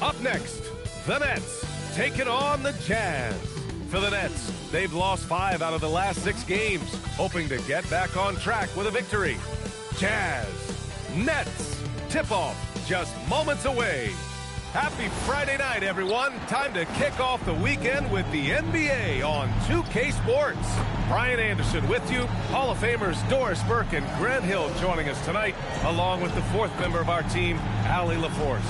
Up next, the Nets taking on the Jazz. For the Nets, they've lost 5 out of the last 6 games, hoping to get back on track with a victory. Jazz, Nets, tip-off just moments away. Happy Friday night, everyone. Time to kick off the weekend with the NBA on 2K Sports. Brian Anderson with you. Hall of Famers Doris Burke and Grant Hill joining us tonight, along with the 4th member of our team, Allie LaForce.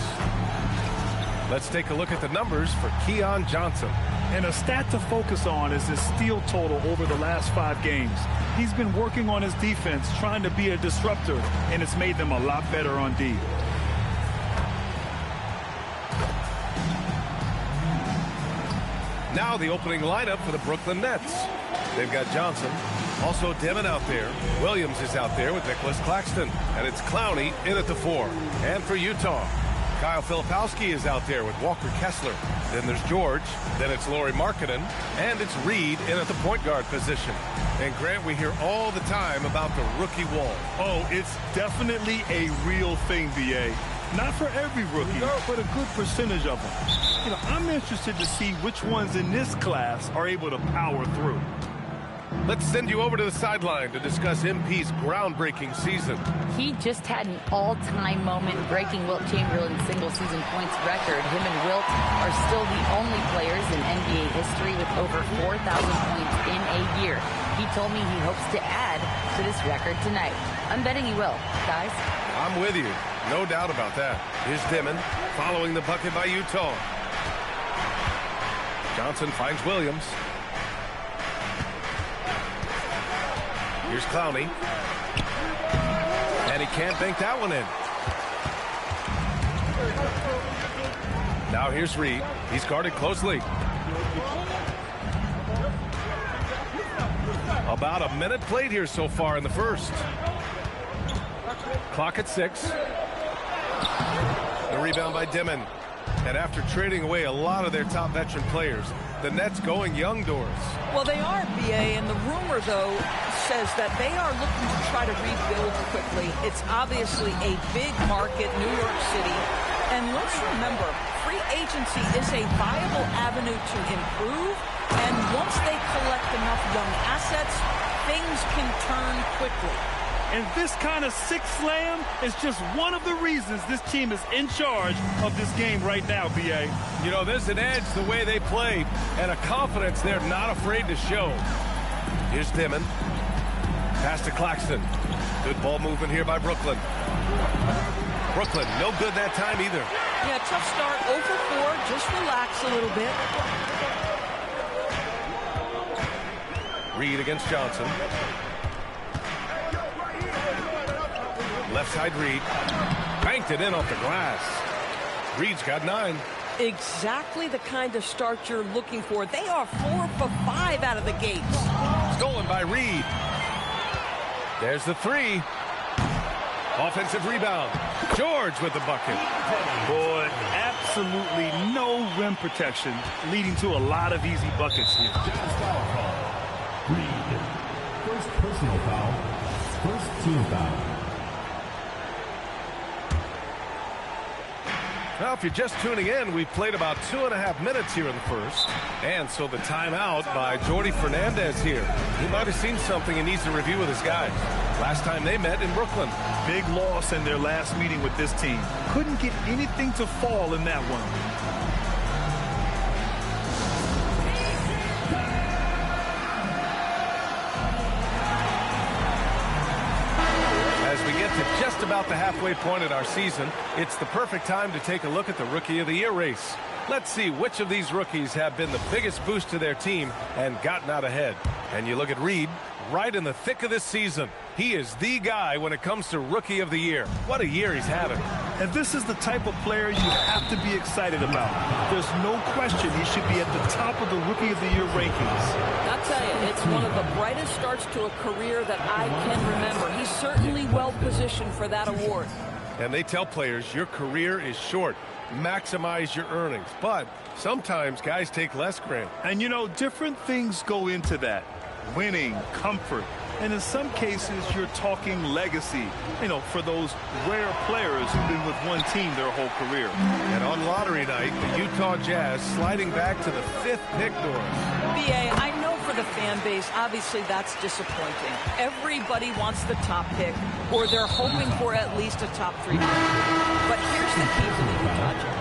Let's take a look at the numbers for Keon Johnson. And a stat to focus on is his steal total over the last 5 games. He's been working on his defense, trying to be a disruptor, and it's made them a lot better on D. Now the opening lineup for the Brooklyn Nets. They've got Johnson, also Demon out there. Williams is out there with Nicholas Claxton. And it's Clowney in at the 4. And for Utah, Kyle Filipowski is out there with Walker Kessler. Then there's George. Then it's Lauri Markkanen. And it's Reed in at the point guard position. And Grant, we hear all the time about the rookie wall. Oh, it's definitely a real thing, B.A. Not for every rookie, but a good percentage of them. You know, I'm interested to see which ones in this class are able to power through. Let's send you over to the sideline to discuss MP's groundbreaking season. He just had an all-time moment breaking Wilt Chamberlain's single-season points record. Him and Wilt are still the only players in NBA history with over 4,000 points in a year. He told me he hopes to add to this record tonight. I'm betting he will, guys. I'm with you. No doubt about that. Here's Dimon following the bucket by Utah. Johnson finds Williams. Here's Clowney. And he can't bank that one in. Now here's Reed. He's guarded closely. About a minute played here so far in the first. Clock at 6. The rebound by Dimon. And after trading away a lot of their top veteran players, the Nets going young, Doris. Well, they are, B.A., and the rumor, though, says that they are looking to try to rebuild quickly. It's obviously a big market, New York City. And let's remember, free agency is a viable avenue to improve. And once they collect enough young assets, things can turn quickly. And this kind of six slam is just one of the reasons this team is in charge of this game right now, B.A. You know, there's an edge the way they play and a confidence they're not afraid to show. Here's Dimon. Pass to Claxton. Good ball movement here by Brooklyn. Brooklyn, no good that time either. Yeah, tough start, 0 for 4. Just relax a little bit. Reed against Johnson. Left side Reed. Banked it in off the glass. Reed's got 9. Exactly the kind of start you're looking for. They are 4 for 5 out of the gates. Stolen by Reed. There's the 3. Offensive rebound. George with the bucket. Boy, absolutely no rim protection, leading to a lot of easy buckets here. Reed. First personal foul. First team foul. Well, if you're just tuning in, we've played about 2.5 minutes here in the first. And so the timeout by Jordi Fernandez here. He might have seen something and needs to review with his guys. Last time they met in Brooklyn. Big loss in their last meeting with this team. Couldn't get anything to fall in that one. Just about the halfway point in our season, it's the perfect time to take a look at the Rookie of the Year race. Let's see which of these rookies have been the biggest boost to their team and gotten out ahead. And you look at Reed, right in the thick of this season. He is the guy when it comes to Rookie of the Year. What a year he's having. And this is the type of player you have to be excited about. There's no question he should be at the top of the Rookie of the Year rankings. I'll tell you, it's one of the brightest starts to a career that I can remember. He's certainly well positioned for that award. And they tell players your career is short. Maximize your earnings. But sometimes guys take less, Grant. And you know, different things go into that. Winning, comfort, And in some cases, you're talking legacy, you know, for those rare players who've been with one team their whole career. And on lottery night, the Utah Jazz sliding back to the 5th pick, Doris. BA, I know for the fan base, obviously that's disappointing. Everybody wants the top pick, or they're hoping for at least a top 3 pick. But here's the key to the Utah Jazz.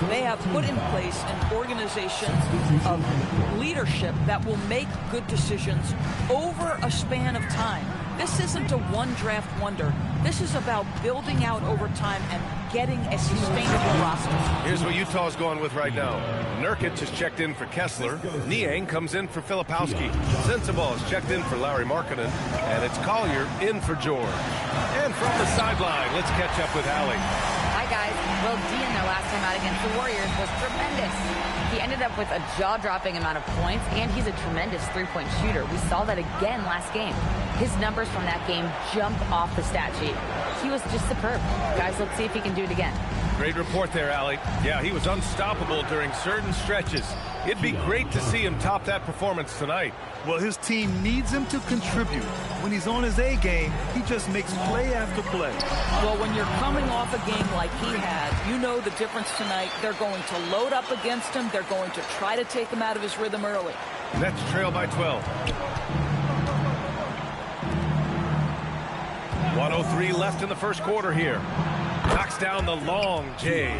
They have put in place an organization of leadership that will make good decisions over a span of time. This isn't a one-draft wonder. This is about building out over time and getting a sustainable roster. Here's what Utah's going with right now. Nurkic has checked in for Kessler. Niang comes in for Filipowski. Sensabaugh has checked in for Larry Markkinen. And it's Collier in for George. And from the sideline, let's catch up with Allie. Hi, guys. Will Dien, their last time out against the Warriors, was tremendous. He ended up with a jaw-dropping amount of points, and he's a tremendous three-point shooter. We saw that again last game. His numbers from that game jump off the stat sheet. He was just superb. Guys, let's see if he can do it again. Great report there, Allie. Yeah, he was unstoppable during certain stretches. It'd be great to see him top that performance tonight. Well, his team needs him to contribute. When he's on his A game, he just makes play after play. Well, when you're coming off a game like he had, you know the difference tonight. They're going to load up against him. They're going to try to take him out of his rhythm early. Nets trail by 12. 1:03 left in the first quarter here. Knocks down the long J.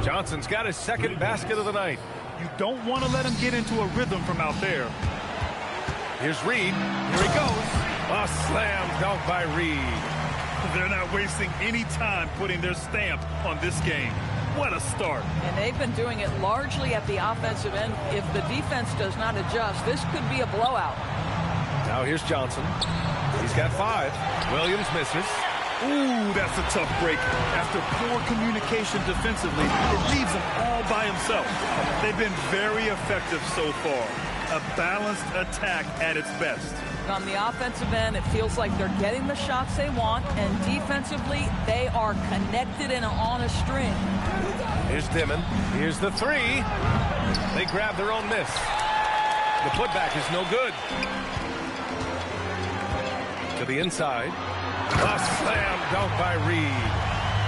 Johnson's got his second basket of the night. You don't want to let him get into a rhythm from out there. Here's Reed. Here he goes. A slam dunk by Reed. They're not wasting any time putting their stamp on this game. What a start. And they've been doing it largely at the offensive end. If the defense does not adjust, this could be a blowout. Now here's Johnson. He's got 5. Williams misses. Ooh, that's a tough break. After poor communication defensively, it leaves him all by himself. They've been very effective so far. A balanced attack at its best. On the offensive end, it feels like they're getting the shots they want, and defensively, they are connected and on a string. Here's Dimon. Here's the 3. They grab their own miss. The putback is no good. To the inside. A slam dunk by Reed.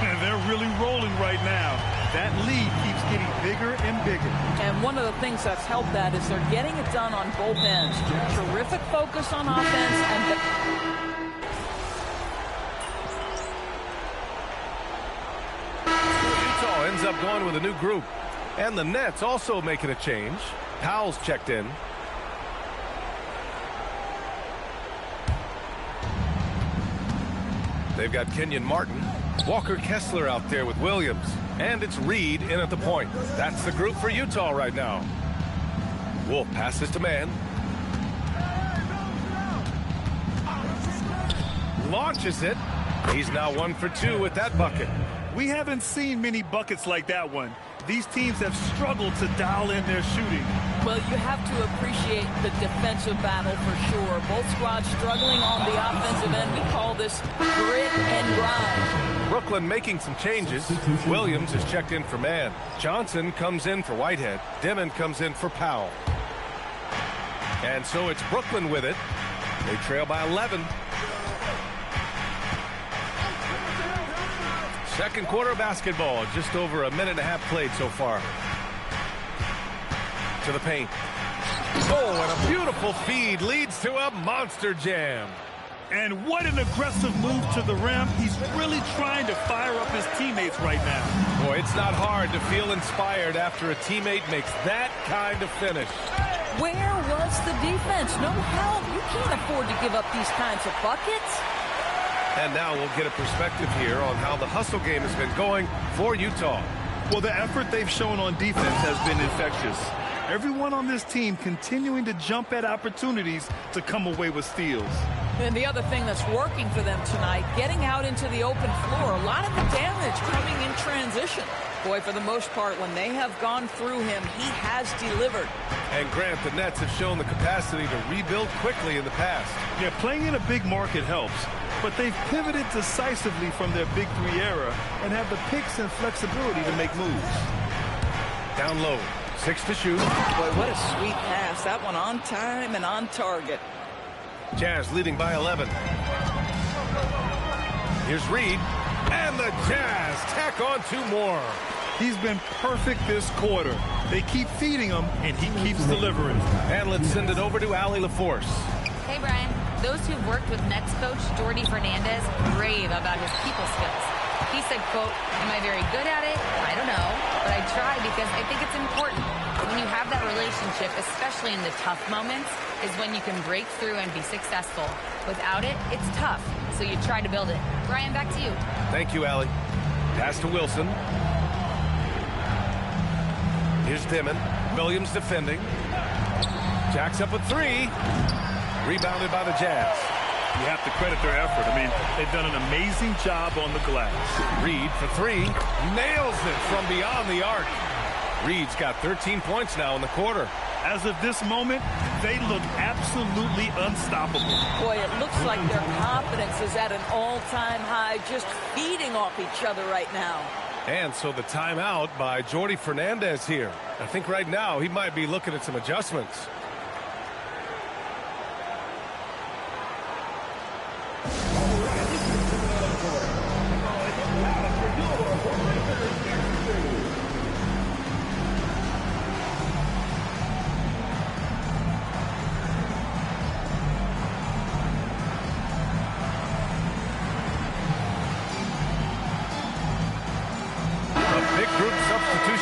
And they're really rolling right now. That lead keeps getting bigger and bigger. And one of the things that's helped that is they're getting it done on both ends. Terrific focus on offense. And Utah ends up going with a new group. And the Nets also making a change. Powell's checked in. They've got Kenyon Martin, Walker Kessler out there with Williams, and it's Reed in at the point. That's the group for Utah right now. Wolf passes to Mann. Launches it. He's now 1 for 2 with that bucket. We haven't seen many buckets like that one. These teams have struggled to dial in their shooting. Well, you have to appreciate the defensive battle for sure. Both squads struggling on the offensive end. We call this grit and grind. Brooklyn making some changes. Williams is checked in for Mann. Johnson comes in for Whitehead. Dimon comes in for Powell. And so it's Brooklyn with it. They trail by 11. Second quarter basketball, just over a minute and a half played so far. To the paint. Oh, and a beautiful feed leads to a monster jam. And what an aggressive move to the rim. He's really trying to fire up his teammates right now. Boy, it's not hard to feel inspired after a teammate makes that kind of finish. Where was the defense? No help. You can't afford to give up these kinds of buckets. And now we'll get a perspective here on how the hustle game has been going for Utah. Well, the effort they've shown on defense has been infectious. Everyone on this team continuing to jump at opportunities to come away with steals. And the other thing that's working for them tonight, getting out into the open floor. A lot of the damage coming in transition. Boy, for the most part, when they have gone through him, he has delivered. And Grant, the Nets have shown the capacity to rebuild quickly in the past. Yeah, playing in a big market helps. But they've pivoted decisively from their Big Three era and have the picks and flexibility to make moves. Down low. 6 to shoot. Boy, what a sweet pass. That one on time and on target. Jazz leading by 11. Here's Reed, and the Jazz tack on 2 more. He's been perfect this quarter. They keep feeding him, and he keeps delivering. And let's send it over to Allie LaForce. Hey, Brian. Those who've worked with Nets coach Jordi Fernandez rave about his people skills. He said, quote, "Am I very good at it? I don't know, but I try because I think it's important. When you have that relationship, especially in the tough moments, is when you can break through and be successful. Without it, it's tough, so you try to build it." Brian, back to you. Thank you, Allie. Pass to Wilson. Here's Dimon. Williams defending. Jacks up with 3. Rebounded by the Jazz. You have to credit their effort. I mean, they've done an amazing job on the glass. Reed for 3. Nails it from beyond the arc. Reed's got 13 points now in the quarter. As of this moment, they look absolutely unstoppable. Boy, it looks like their confidence is at an all-time high, just feeding off each other right now. And so the timeout by Jordi Fernandez here. I think right now he might be looking at some adjustments.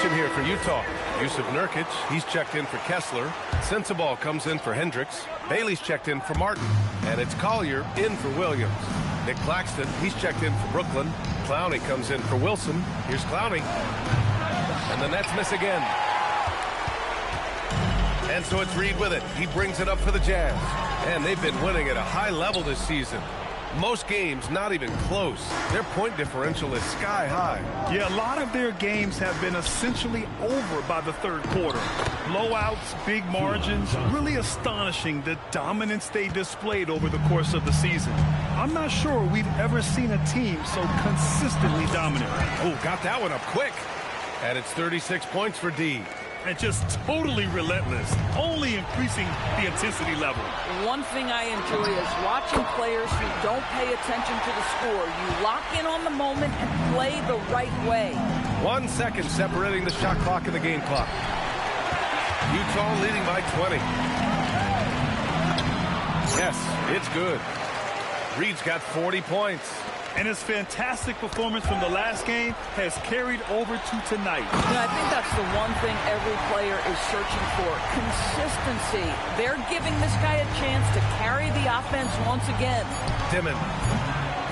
Here for Utah. Yusuf Nurkic, he's checked in for Kessler. Sensabaugh comes in for Hendricks. Bailey's checked in for Martin. And it's Collier in for Williams. Nick Claxton, he's checked in for Brooklyn. Clowney comes in for Wilson. Here's Clowney. And the Nets miss again. And so it's Reed with it. He brings it up for the Jazz. And they've been winning at a high level this season. Most games not even close. Their point differential is sky high. Yeah, a lot of their games have been essentially over by the third quarter. Blowouts, big margins, really astonishing the dominance they displayed over the course of the season. I'm not sure we've ever seen a team so consistently dominant. Oh, got that one up quick. And it's 36 points for D. And just totally relentless, only increasing the intensity level. One thing I enjoy is watching players who don't pay attention to the score. You lock in on the moment and play the right way. 1 second separating the shot clock and the game clock. Utah leading by 20. Yes, it's good. Reed's got 40 points. And his fantastic performance from the last game has carried over to tonight. And I think that's the one thing every player is searching for. Consistency. They're giving this guy a chance to carry the offense once again. Dimon.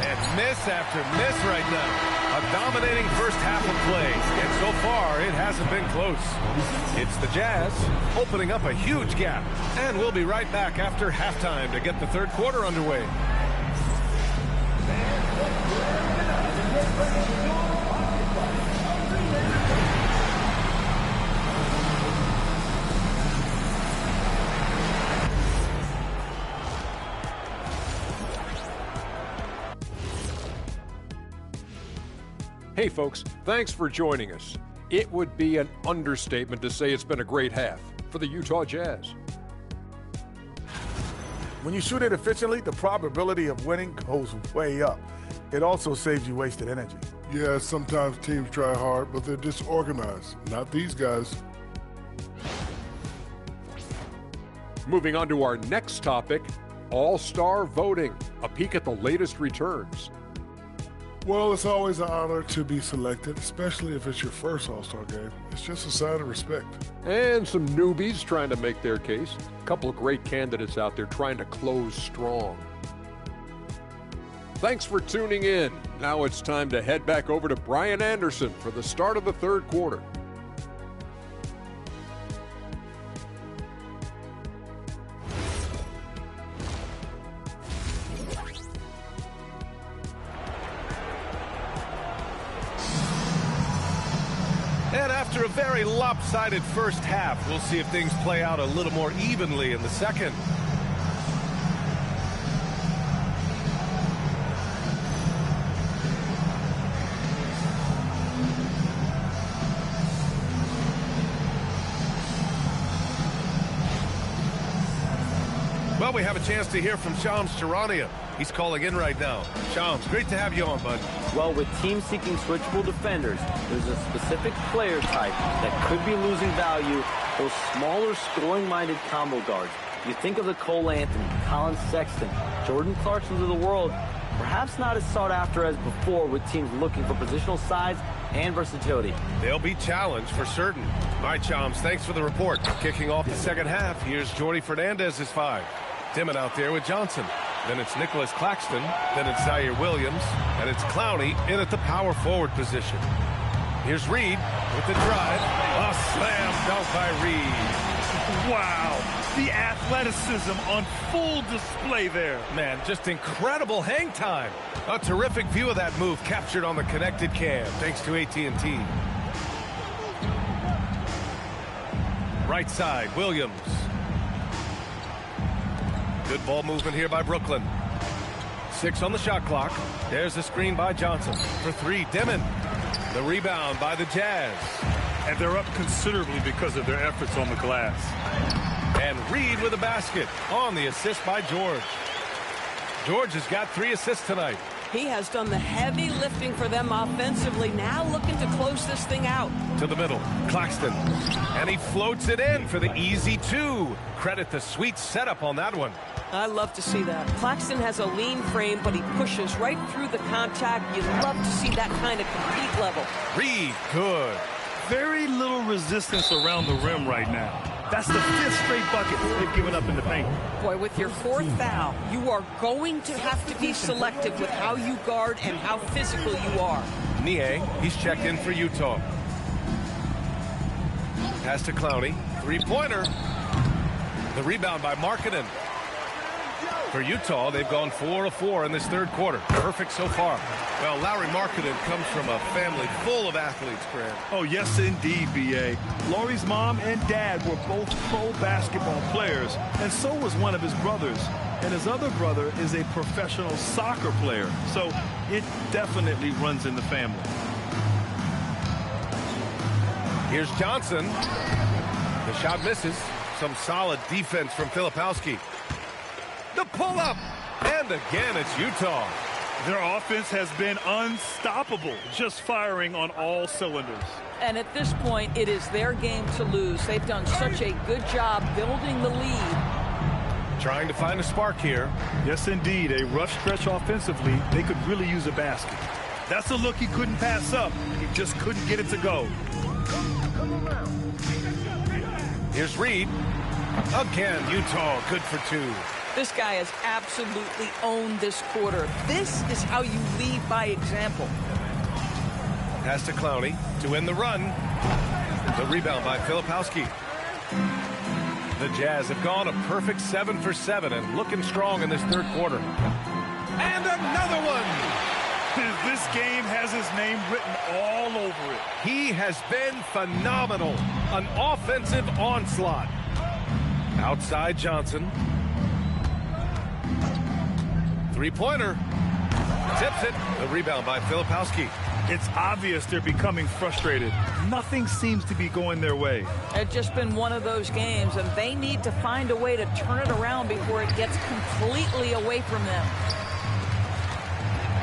And miss after miss right now. A dominating first half of play. And so far, it hasn't been close. It's the Jazz opening up a huge gap. And we'll be right back after halftime to get the third quarter underway. Hey folks, thanks for joining us. It would be an understatement to say it's been a great half for the Utah Jazz. When you shoot it efficiently, the probability of winning goes way up. It also saves you wasted energy. Yeah, sometimes teams try hard, but they're disorganized. Not these guys. Moving on to our next topic, All-Star voting. A peek at the latest returns. Well, it's always an honor to be selected, especially if it's your first All-Star game. It's just a sign of respect. And some newbies trying to make their case. A couple of great candidates out there trying to close strong. Thanks for tuning in. Now it's time to head back over to Brian Anderson for the start of the third quarter. And after a very lopsided first half, we'll see if things play out a little more evenly in the second. Well, we have a chance to hear from Shams Charania. He's calling in right now. Shams, great to have you on, bud. Well, with teams seeking switchable defenders, there's a specific player type that could be losing value, those smaller scoring-minded combo guards. You think of the Cole Anthony, Colin Sexton, Jordan Clarksons of the world, perhaps not as sought after as before with teams looking for positional size and versatility. They'll be challenged for certain. All right, Shams, thanks for the report. Kicking off the second half, here's Jordi Fernandez's 5. Dimon out there with Johnson. Then it's Nicholas Claxton. Then it's Zaire Williams. And it's Clowney in at the power forward position. Here's Reed with the drive. A slam dunk by Reed. Wow. The athleticism on full display there. Man, just incredible hang time. A terrific view of that move captured on the connected cam, thanks to AT&T. Right side, Williams. Good ball movement here by Brooklyn. 6 on the shot clock. There's the screen by Johnson. For 3, Dimon. The rebound by the Jazz. And they're up considerably because of their efforts on the glass. And Reed with a basket on the assist by George. George has got 3 assists tonight. He has done the heavy lifting for them offensively. Now looking to close this thing out. To the middle, Claxton. And he floats it in for the easy 2. Credit the sweet setup on that one. I love to see that. Claxton has a lean frame, but he pushes right through the contact. You love to see that kind of compete level. Reed, good. Very little resistance around the rim right now. That's the 5th straight bucket they've given up in the paint. Boy, with your 4th foul, you are going to have to be selective with how you guard and how physical you are. Nie, he's checked in for Utah. Pass to Clowney. 3-pointer. The rebound by Markkanen. For Utah, they've gone 4 of 4 in this 3rd quarter. Perfect so far. Well, Lauri Markkanen comes from a family full of athletes, Grant. Oh, yes, indeed, B.A. Lauri's mom and dad were both pro basketball players, and so was one of his brothers. And his other brother is a professional soccer player, so it definitely runs in the family. Here's Johnson. The shot misses. Some solid defense from Filipowski. The pull-up, and again it's Utah. Their offense has been unstoppable, just firing on all cylinders. And at this point, it is their game to lose. They've done such a good job building the lead. Trying to find a spark here. Yes, indeed, a rough stretch offensively. They could really use a basket. That's a look he couldn't pass up. He just couldn't get it to go. Here's Reed. Again, Utah good for 2. This guy has absolutely owned this quarter. This is how you lead by example. Pass to Clowney to win the run. The rebound by Filipowski. The Jazz have gone a perfect 7 for 7 and looking strong in this 3rd quarter. And another one! This game has his name written all over it. He has been phenomenal. An offensive onslaught. Outside Johnson. 3-pointer. Tips it. The rebound by Filipowski. It's obvious they're becoming frustrated. Nothing seems to be going their way. It's just been one of those games, and they need to find a way to turn it around before it gets completely away from them.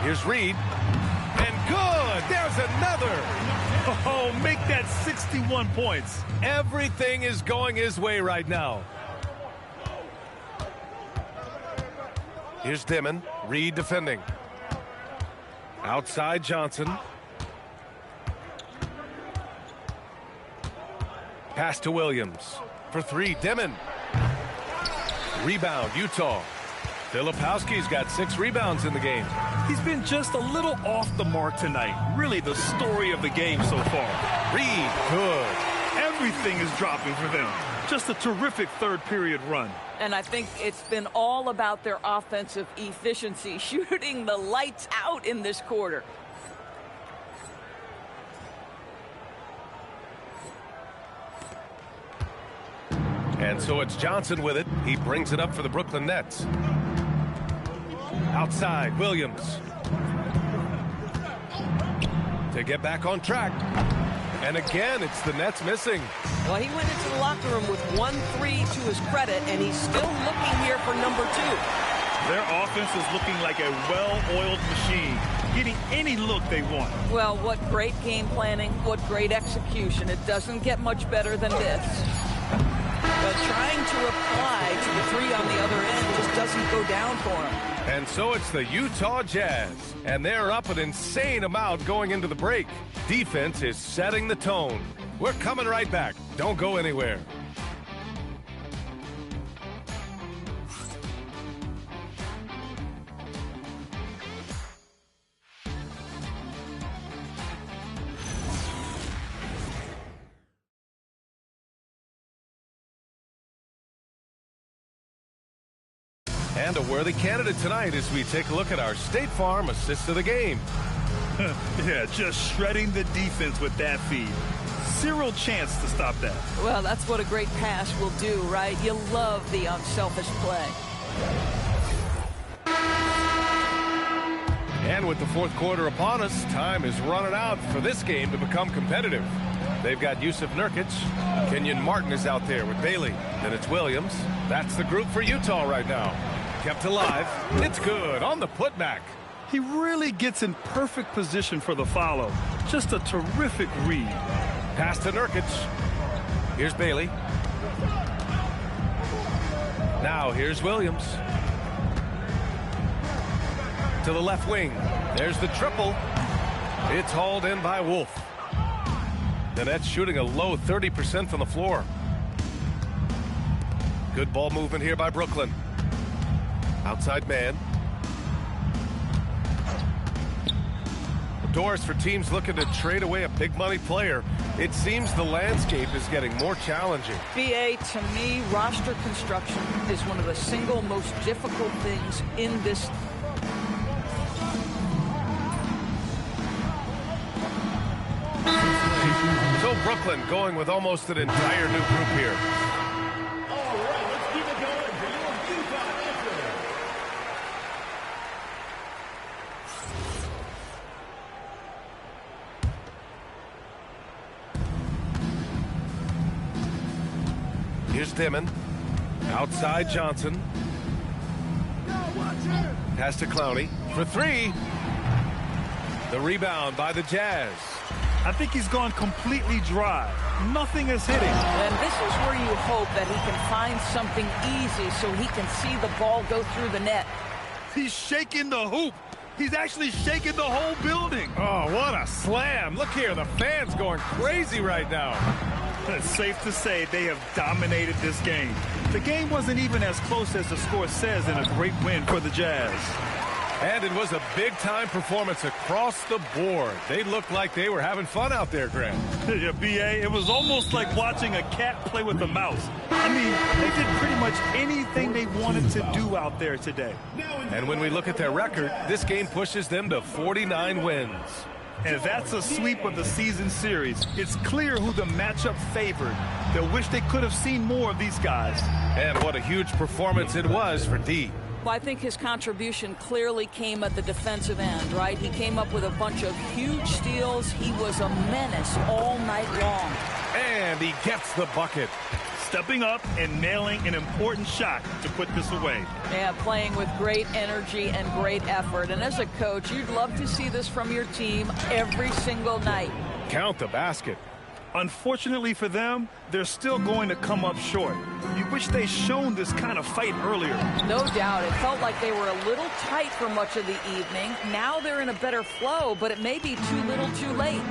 Here's Reed. And good! There's another! Oh, make that 61 points. Everything is going his way right now. Here's Dimon. Reed defending. Outside Johnson. Pass to Williams. For 3, Dimon. Rebound, Utah. Filipowski's got 6 rebounds in the game. He's been just a little off the mark tonight. Really the story of the game so far. Reed, good. Everything is dropping for them. Just a terrific 3rd period run. And I think it's been all about their offensive efficiency, shooting the lights out in this quarter. And so it's Johnson with it. He brings it up for the Brooklyn Nets. Outside, Williams. To get back on track. And again, it's the Nets missing. Well, he went into the locker room with 1-3 to his credit, and he's still looking here for number 2. Their offense is looking like a well-oiled machine, getting any look they want. Well, what great game planning, what great execution. It doesn't get much better than this. But trying to reply to the 3 on the other end just doesn't go down for him. And so it's the Utah Jazz, and they're up an insane amount going into the break. Defense is setting the tone. We're coming right back. Don't go anywhere. And a worthy candidate tonight as we take a look at our State Farm assist of the game. Yeah, just shredding the defense with that feed. Zero chance to stop that. Well, that's what a great pass will do, right? You love the unselfish play. And with the fourth quarter upon us, time is running out for this game to become competitive. They've got Yusuf Nurkic. Kenyon Martin is out there with Bailey. Then it's Williams. That's the group for Utah right now. Kept alive. It's good on the putback. He really gets in perfect position for the follow. Just a terrific read. Pass to Nurkic. Here's Bailey. Now here's Williams. To the left wing. There's the triple. It's hauled in by Wolf. The Nets shooting a low 30% from the floor. Good ball movement here by Brooklyn. Outside man. Doors for teams looking to trade away a big money player. It seems the landscape is getting more challenging. BA, to me, roster construction is one of the single most difficult things in this. So Brooklyn going with almost an entire new group here. All right, let's keep it going for your Utah answer. Here's Dimon. Outside Johnson. Pass to Clowney for 3. The rebound by the Jazz. I think he's gone completely dry. Nothing is hitting. And this is where you hope that he can find something easy so he can see the ball go through the net. He's shaking the hoop. He's actually shaking the whole building. Oh, what a slam. Look here, the fans going crazy right now. It's safe to say they have dominated this game. The game wasn't even as close as the score says in a great win for the Jazz. And it was a big-time performance across the board. They looked like they were having fun out there, Grant. Yeah, B.A., it was almost like watching a cat play with a mouse. I mean, they did pretty much anything they wanted to do out there today. And when we look at their record, this game pushes them to 49 wins. And that's a sweep of the season series. It's clear who the matchup favored. They'll wish they could have seen more of these guys. And what a huge performance it was for D. Well, I think his contribution clearly came at the defensive end, right? He came up with a bunch of huge steals. He was a menace all night long. And he gets the bucket. Stepping up and nailing an important shot to put this away. Yeah, playing with great energy and great effort. And as a coach, you'd love to see this from your team every single night. Count the basket. Unfortunately for them, they're still going to come up short. You wish they'd shown this kind of fight earlier. No doubt. It felt like they were a little tight for much of the evening. Now they're in a better flow, but it may be too little too late.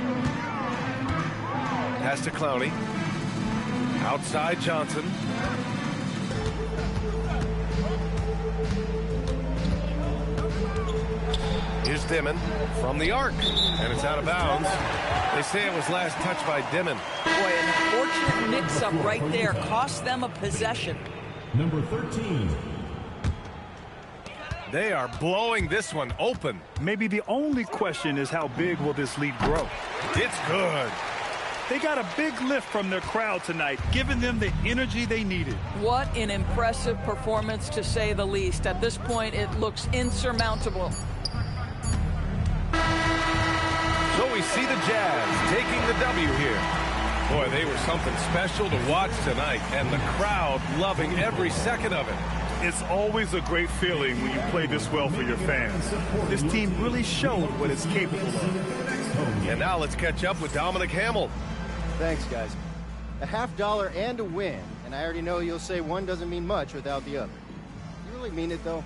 Pass to Clowney. Outside Johnson. Here's Dimon from the arc, and it's out of bounds. They say it was last touched by Dimon. Boy, an unfortunate mix-up right there cost them a possession. Number 13. They are blowing this one open. Maybe the only question is how big will this lead grow? It's good. They got a big lift from their crowd tonight, giving them the energy they needed. What an impressive performance, to say the least. At this point, it looks insurmountable. So we we see the Jazz taking the W here. Boy, they were something special to watch tonight, and the crowd loving every second of it. It's always a great feeling when you play this well for your fans. This team really showed what it's capable of. And now let's catch up with Dominic Hamill. Thanks, guys. A $50 and a win, and I already know you'll say one doesn't mean much without the other. You really mean it, though?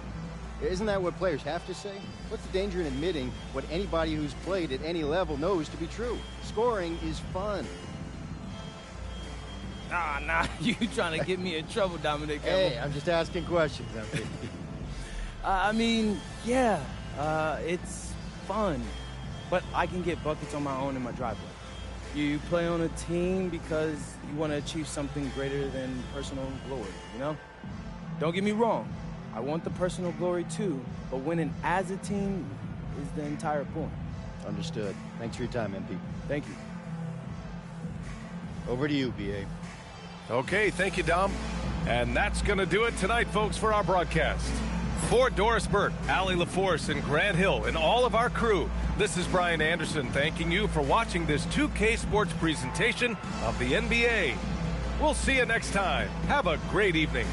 Isn't that what players have to say? What's the danger in admitting what anybody who's played at any level knows to be true? Scoring is fun. Nah, you trying to get me in trouble, Dominic. Hey, I'm just asking questions. I mean, yeah, it's fun, but I can get buckets on my own in my driveway. You play on a team because you want to achieve something greater than personal glory, you know? Don't get me wrong. I want the personal glory too, but winning as a team is the entire point. Understood. Thanks for your time, MP. Thank you. Over to you, BA. Okay, thank you, Dom. And that's going to do it tonight, folks, for our broadcast. For Doris Burke, Allie LaForce, and Grant Hill, and all of our crew, this is Brian Anderson thanking you for watching this 2K Sports presentation of the NBA. We'll see you next time. Have a great evening.